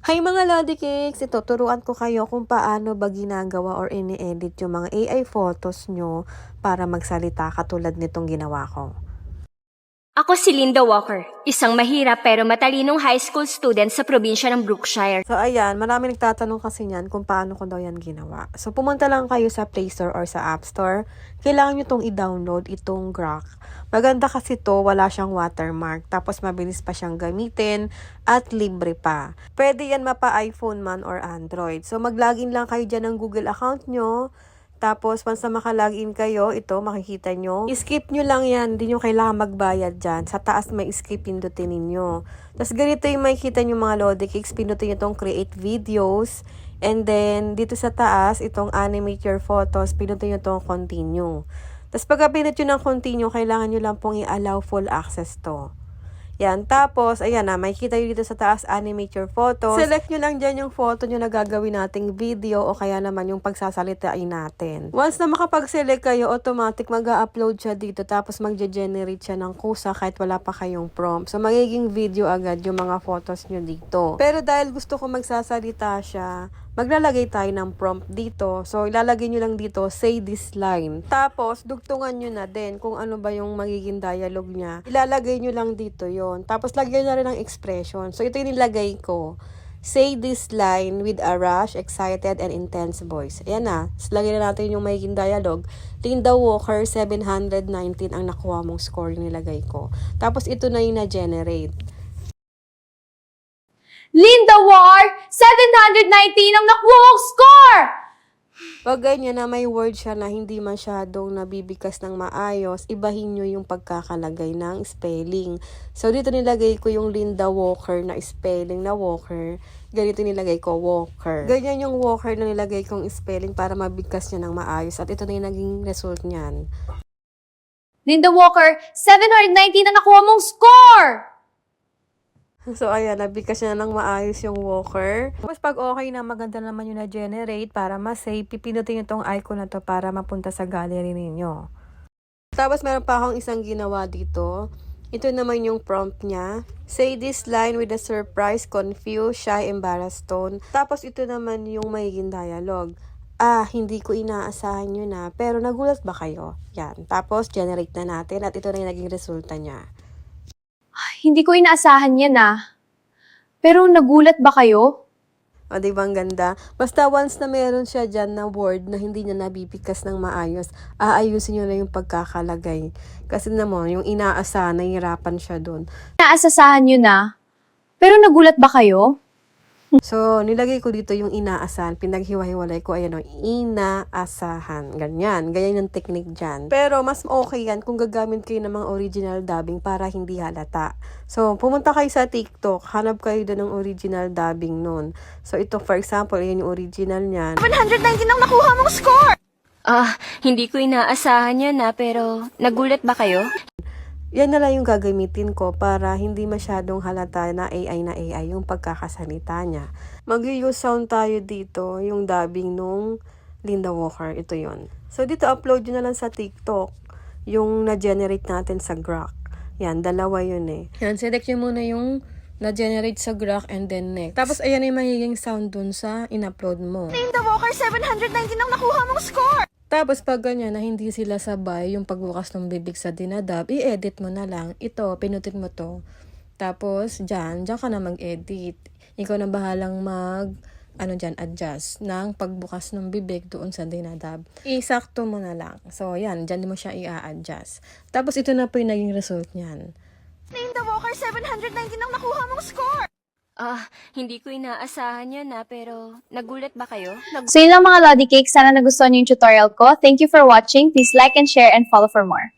Hi mga Lodi Cakes! Ito, turuan ko kayo kung paano ba ginagawa or ini-edit yung mga AI photos nyo para magsalita katulad nitong ginawa ko. Ako si Linda Walker, isang mahirap pero matalinong high school student sa probinsya ng Brookshire. So ayan, marami nagtatanong kasi niyan kung paano ko daw yan ginawa. So pumunta lang kayo sa Play Store or sa App Store. Kailangan nyo itong i-download, itong Grok. Maganda kasi to, wala siyang watermark. Tapos mabilis pa siyang gamitin at libre pa. Pwede yan mapa iPhone man or Android. So mag-login lang kayo dyan ng Google account nyo. Tapos, once na makalagin kayo, ito, makikita nyo. I-skip nyo lang yan. Hindi nyo kailangan magbayad dyan. Sa taas may skip, pindutin ninyo. Tapos, ganito yung makikita nyo mga Lodi Cakes. Pindutin nyo itong create videos. And then, dito sa taas, itong animate your photos. Pindutin nyo itong continue. Tapos, pagka pinut nyo ng continue, kailangan nyo lang pong i-allow full access to. Yan. Tapos, ayan na, makikita nyo dito sa taas, animate your photos. Select nyo lang dyan yung photo nyo na gagawin nating video o kaya naman yung pagsasalitain natin. Once na makapag-select kayo, automatic mag-upload siya dito tapos mag-generate siya ng kusa kahit wala pa kayong prompt. So, magiging video agad yung mga photos nyo dito. Pero dahil gusto ko magsasalita siya, maglalagay tayo ng prompt dito. So, ilalagay nyo lang dito, say this line. Tapos, dugtungan nyo na din kung ano ba yung magiging dialogue niya. Ilalagay nyo lang dito yon. Tapos, lagyan na rin ng expression. So, ito yung nilagay ko. Say this line with a rush, excited, and intense voice. Ayan na. So, lagyan na natin yung magiging dialogue. Linda Walker, 719 ang nakuha mong score yung nilagay ko. Tapos, ito na yung na-generate. Linda War, 719 ang nakuha kong score! Pag ganyan na may word siya na hindi masyadong nabibikas ng maayos, ibahin nyo yung pagkakalagay ng spelling. So, dito nilagay ko yung Linda Walker na spelling na Walker. Ganito nilagay ko, Walker. Ganyan yung Walker na nilagay kong spelling para mabigkas niya ng maayos. At ito na yung naging result niyan. Linda Walker, 719 ang nakuha mong score! So, ayan, nabigkas niya ng maayos yung Walker. Tapos, pag okay na, maganda naman yung na-generate para ma-save, pipinutin nyo itong icon na to para mapunta sa gallery ninyo. Tapos, meron pa akong isang ginawa dito. Ito naman yung prompt niya. Say this line with a surprise, confused, shy, embarrassed tone. Tapos, ito naman yung magiging dialogue. Hindi ko inaasahan yun na, pero nagulat ba kayo? Yan. Tapos, generate na natin at ito na yung naging resulta niya. Hindi ko inaasahan yan Pero nagulat ba kayo? O, diba ang ganda? Basta once na meron siya dyan na word na hindi niya nabibikas ng maayos, aayusin nyo na yung pagkakalagay. Kasi naman, yung inaasahan, nahihirapan siya dun. Inaasahan yun Pero nagulat ba kayo? So, nilagay ko dito yung inaasahan. Pinaghiwa-hiwalay ko, ayan o, inaasahan. Ganyan. Ganyan yung technique dyan. Pero, mas okay yan kung gagamit kayo ng mga original dubbing para hindi halata. So, pumunta kayo sa TikTok. Hanap kayo doon ng original dubbing nun. So, ito, for example, ayan yung original niyan. 719 ang nakuha mong score! Hindi ko inaasahan yan pero nagulat ba kayo? Yan na lang yung gagamitin ko para hindi masyadong halata na AI yung pagkakasalita niya. Mag-use sound tayo dito, yung dubbing nung Linda Walker. Ito yon. So, dito upload nyo na lang sa TikTok yung na-generate natin sa Grok. Yan, dalawa yun eh. Yan, select nyo muna yung na-generate sa Grok and then next. Tapos, ayan yung magiging sound dun sa in-upload mo. Linda Walker, 719 ang nakuha mong score! Tapos pag ganyan na hindi sila sabay yung pagbukas ng bibig sa dinadab, i-edit mo na lang. Ito, pinutin mo to. Tapos, dyan ka na mag-edit. Ikaw na bahalang adjust ng pagbukas ng bibig doon sa dinadab. Isakto mo na lang. So, yan, dyan mo siya i-a-adjust. Tapos, ito na po yung naging result niyan. Linda Walker, 719 ang nakuha mong score! Hindi ko inaasahan yan pero nagulat ba kayo? So yun lang mga Lodi Cakes, sana nagustuhan niyo yung tutorial ko. Thank you for watching. Please like and share and follow for more.